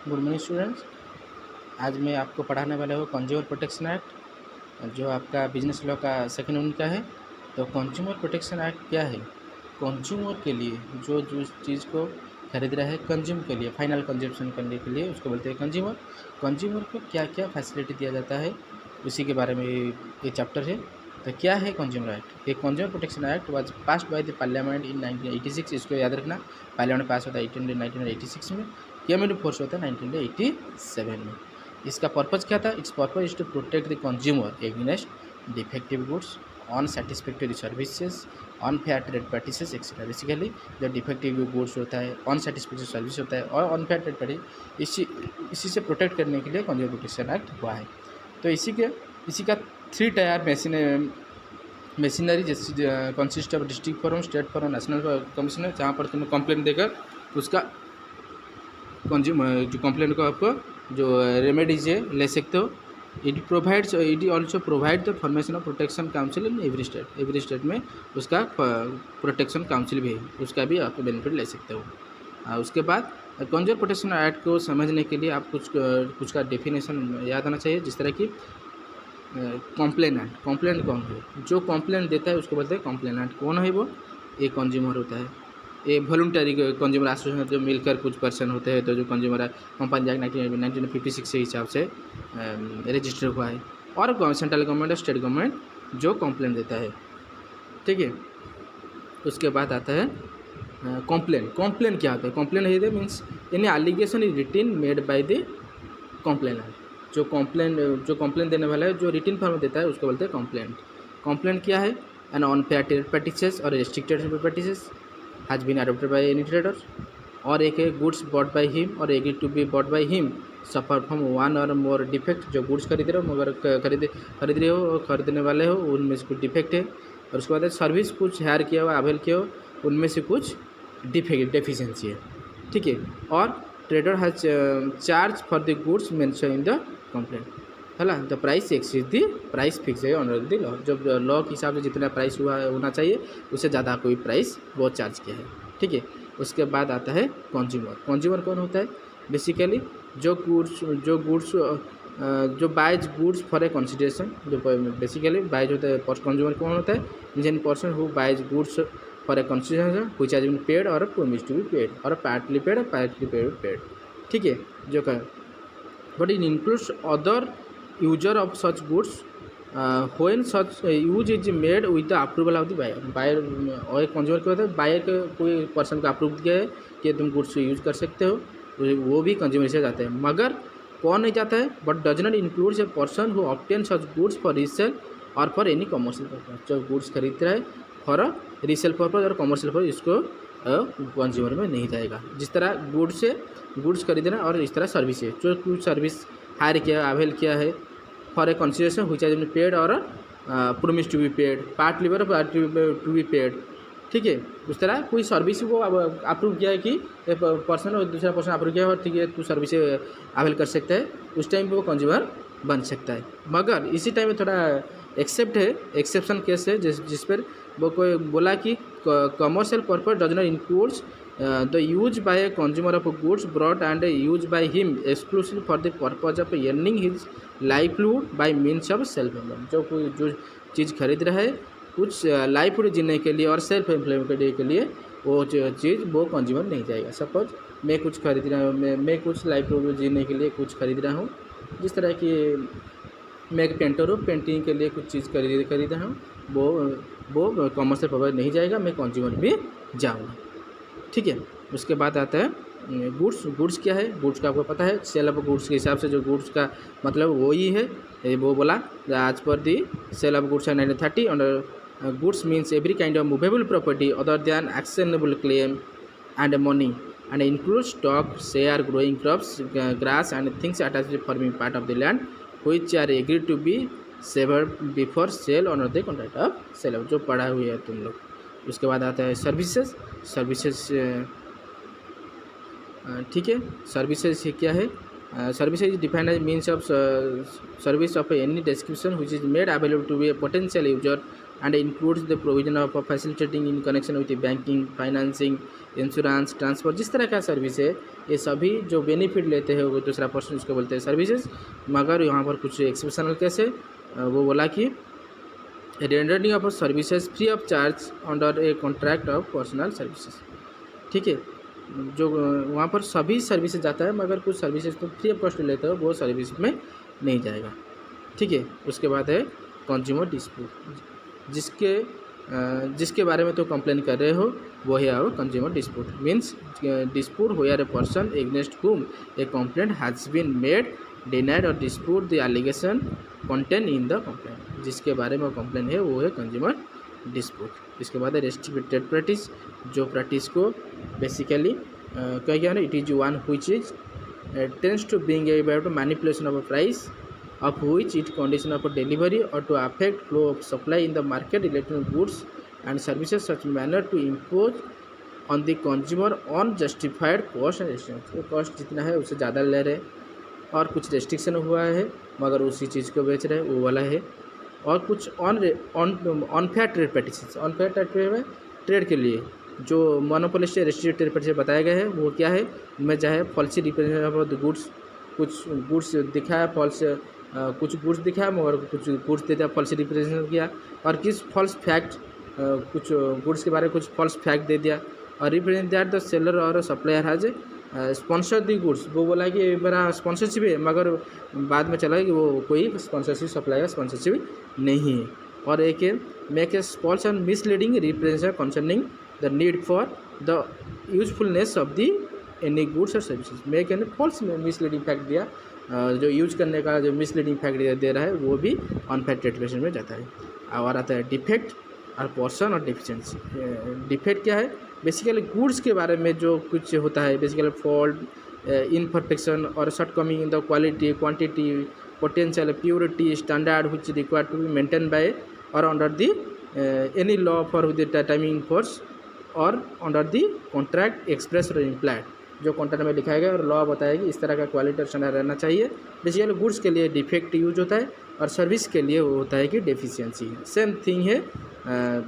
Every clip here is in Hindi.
Good morning students. आज मैं आपको पढ़ाने वाला हूँ कंज्यूमर प्रोटेक्शन एक्ट, जो आपका बिजनेस लॉ का सेकेंड यूनिट का है। तो कंज्यूमर प्रोटेक्शन एक्ट क्या है? कंज्यूमर के लिए जो जो चीज़ को खरीद रहा है, कंज्यूम के लिए, फाइनल कंजप्शन करने के लिए उसको बोलते हैं कंज्यूमर। कंज्यूमर को क्या क्या फैसिलिटी दिया जाता है उसी के बारे में ये चैप्टर है। तो क्या है कंज्यूमर एक्ट? ये consumer protection act was passed by the parliament in 1986। इसको याद रखना, पार्लियामेंट पास होता है 1986 में, कम्युनिटी फोर्स होता है 1987 में। इसका पर्पज़ क्या था? Its purpose is to protect the consumer against defective goods, unsatisfactory services, unfair trade practices etcetera. Basically जो डिफेक्टिव गुड्स होता है, अनसेटिस्फैक्टरी सर्विस होता है और अनफेयर ट्रेड प्रैक्टिस, इसी से प्रोटेक्ट करने के लिए कंज्यूमर प्रोटेक्शन एक्ट हुआ है। तो इसी का 3 टायर मशीनरी जैसे consist of district forum, state forum, national commissioner, जहाँ पर तुम्हें कंप्लेंट देकर उसका कंज्यूमर जो कंप्लेंट को आपको जो रेमेडीज है ले सकते हो। It also provide the formation of protection council in every state में उसका प्रोटेक्शन काउंसिल भी है, उसका भी आप बेनिफिट ले सकते हो। उसके बाद कंज्यूमर प्रोटेक्शन एक्ट को समझने के लिए आप कुछ का डेफिनेशन याद आना चाहिए, जिस तरह की कंप्लेनेंट। कंप्लेंट कौन है? जो कंप्लेंट देता है उसको बोलते हैं कंप्लेनेंट। कौन है वो? एक कंज्यूमर होता है। ये वॉलंटरी कंज्यूमर एसोसिएशन जो मिलकर कुछ पर्सन होते हैं, तो जो कंज्यूमर है कंपनी एक्ट 1956 के हिसाब से रजिस्टर हुआ है, और सेंट्रल गवर्नमेंट और स्टेट गवर्नमेंट जो कंप्लेंट देता है। ठीक है। उसके बाद आता है कंप्लेंट। कंप्लेंट क्या होता है? कंप्लेंट है means any allegation is written made by the complainant. जो कंप्लेंट देने वाला है जो रिटन फॉर्म में देता है उसको बोलते हैं कंप्लेंट। कंप्लेंट क्या है? एन अनफेयर ट्रेड प्रैक्टिसेस और restricted trade practices has been adopted by any trader, और एक है गुड्स बॉट बाय हिम और agree to be bought by him suffer from one और मोर डिफेक्ट। जो गुड्स खरीद रहे हो मगर खरीद रहे हो और खरीदने वाले हो उनमें से कुछ डिफेक्ट है, और उसके बाद सर्विस कुछ हायर किया हो, अवेल किया हो, उनमें से कुछ डेफिशिएंसी है। ठीक है। और trader has charge for the goods mention in the complaint, है ना। The price exceed the price fix है ऑनर द लॉ। जब लॉ के हिसाब से जितना प्राइस होना चाहिए उससे ज़्यादा कोई प्राइस वो चार्ज किया है। ठीक है। उसके बाद आता है कंज्यूमर। कंज्यूमर कौन होता है? बेसिकली जो buys goods for a consideration. जो बेसिकली बाइज होता है, कंज्यूमर कौन होता है? An person who buys goods for a consideration which has been paid और प्रोमिस्ड टू बी पेड और पार्टली पेड। ठीक है। जो का but it includes other user of such goods when such use is made with the approval of the buyer। और एक कंज्यूमर क्या होता है? बायर के कोई पर्सन का अप्रूव किया है कि तुम गुड्स यूज़ कर सकते हो, वो भी कंज्यूमर से जाता है। मगर कौन नहीं जाता है? But does not includes a person who obtain such goods for resale और फॉर एनी कमर्शियल पर्पज। जो गुड्स खरीद रहा है फॉर रीसेल पर्पज और कमर्शियल पर्पज, इसको कंज्यूमर में नहीं जाएगा। जिस तरह गुड्स खरीदना और इस तरह सर्विस है, जो कुछ सर्विस हायर किया, अवेल किया है for a consideration which has been paid और promise to be paid, partly to be paid. ठीक है। उस तरह कोई सर्विस को अप्रूव किया है कि पर्सन और दूसरा पर्सन अप्रूव किया है, ठीक है तू सर्विस अवेल कर सकता है, उस टाइम पे वो कंज्यूमर बन सकता है। मगर इसी टाइम में थोड़ा एक्सेप्शन केस है, जिस पर वो कोई बोला कि commercial purpose does not includes the use by a consumer of goods brought and use by him exclusive for the purpose of earning his livelihood bye means of self employment. जो चीज़ खरीद रहा है कुछ लाइवलीहुड जीने के लिए और सेल्फ एम्प्लॉयमेंट के लिए, वो चीज़ वो कंज्यूमर नहीं जाएगा। सपोज मैं कुछ खरीद रहा हूँ, मैं कुछ लाइवलीहुड जीने के लिए कुछ खरीद रहा हूँ, जिस तरह की मैं एक पेंटर हूँ, पेंटिंग के लिए कुछ चीज़ खरीद रहा हूँ, वो कमर्शियल पर्पज नहीं जाएगा, मैं कंज्यूमर भी जाऊँगा। ठीक है। उसके बाद आता है गुड्स क्या है? गुड्स का आपको पता है, सेल ऑफ गुड्स के हिसाब से जो गुड्स का मतलब वो ही है, वो बोला आज पर the sale of goods 1930 under goods means every kind of movable property other than actionable claim and money and include stock, share, growing crops, grass and things attached forming part of the land which are agree to be severed before sale on the contract of sale, जो पढ़ा हुआ है तुम लोग। उसके बाद आता है सर्विसेज। ठीक है। सर्विसेज क्या है? Services defined as means of service of any description which is made available to be a potential user and includes the provision of facilitating in connection with the banking, financing, insurance, transport, जिस तरह का सर्विस है ये सभी जो बेनिफिट लेते हैं वो दूसरा पर्सन उसको बोलते हैं सर्विसेज। मगर यहाँ पर कुछ एक्सेप्शनल केस है। वो बोला कि rendering of services free of charge under a contract of personal services. ठीक है, जो वहाँ पर सभी सर्विसेज जाता है मगर कुछ सर्विसेज तो फ्री ऑफ कॉस्ट लेते हो वो सर्विस में नहीं जाएगा। ठीक है, उसके बाद है कंज्यूमर डिस्प्यूट, जिसके बारे में तो कंप्लेन कर रहे हो वो है और consumer dispute means dispute where a person against whom a complaint has been made, denied और dispute the allegation contain in the complaint, जिसके बारे में कंप्लेन है वो है कंज्यूमर डिस्प्यूट। इसके बाद है रेस्ट्रिक्टेड प्रैक्टिस, जो प्रैक्टिस को बेसिकली क्या क्या है, it is one which is tends to bring about manipulation of a price of which it condition of a delivery or to affect flow of supply in the market electronic goods and services such manner to impose on the consumer unjustified cost and restrictions। Cost जितना है उससे ज़्यादा ले रहे और कुछ रेस्ट्रिक्शन हुआ है मगर उसी चीज़ को बेच रहे वो वाला है। और कुछ unfair trade practices, unfair trade trade के लिए जो मोनोपोलिस्ट रेस्ट्रिक्टेड ट्रेड प्रैक्टिस बताए गए हैं वो क्या है, उनमें चाहे falsies representation of the goods, कुछ गुड्स दिखाया फॉल्स, कुछ गुड्स दिखाया मगर कुछ गुड्स दे दिया फॉल्स रिप्रेजेंटेशन किया, और किस फॉल्स फैक्ट कुछ गुड्स के बारे में कुछ फॉल्स फैक्ट दे दिया, और रिप्रेजेंट दैट द सेलर और supplier has sponsor the goods, वो बोला कि मेरा स्पॉन्सरशिप है मगर बाद में चला कि वो कोई स्पॉन्सरशिप सप्लायर स्पॉन्सरशिप नहीं है। और एक है make a false and misleading representation concerning the need for the usefulness of the any goods और services, make an false misleading fact दिया, जो यूज करने का जो मिसलीडिंग फैक्ट दे रहा है वो भी अनफेयर ट्रेड में जाता है। और आता है डिफेक्ट और पोर्शन और डिफिशिएंसी। डिफेक्ट क्या है, बेसिकली गुड्स के बारे में जो कुछ होता है, बेसिकली फॉल्ट, इनपरफेक्शन और shortcoming in the quality, quantity, potential, purity, standard which required to be maintain by और under the any law for the timing force और अंडर द कॉन्ट्रैक्ट एक्सप्रेस और इम्प्लाइड, जो कॉन्ट्रैक्ट में लिखाया गया और लॉ बताया कि इस तरह का क्वालिटी और स्टैंडर्ड रहना चाहिए। बेसिकली गुड्स के लिए डिफेक्ट यूज होता है और सर्विस के लिए वो होता है कि डेफिशिएंसी, सेम थिंग है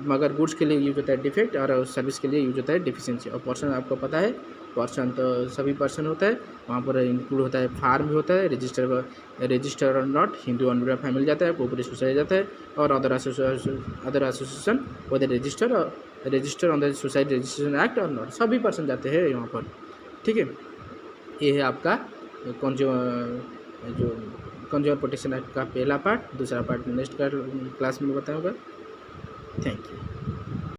मगर गुड्स के लिए यूज होता है डिफेक्ट और सर्विस के लिए यूज होता है डेफिशिएंसी। और पर्सन आपको पता है, पर्सन तो सभी पर्सन होता है, वहाँ पर इंक्लूड होता है फार्म भी होता है, रजिस्टर और नॉट, हिंदू अनबिरा फैमिली जाता है, कोऑपरेटिव सोसाइटी जाता है और अदर एसोसिएशन वो register on the society registration act और नॉट, सभी पर्सन जाते हैं यहाँ पर। ठीक है, ये है आपका कंज्यूमर प्रोटेक्शन एक्ट का पहला पार्ट। दूसरा पार्ट नेक्स्ट क्लास में बताऊँगा। Thank you.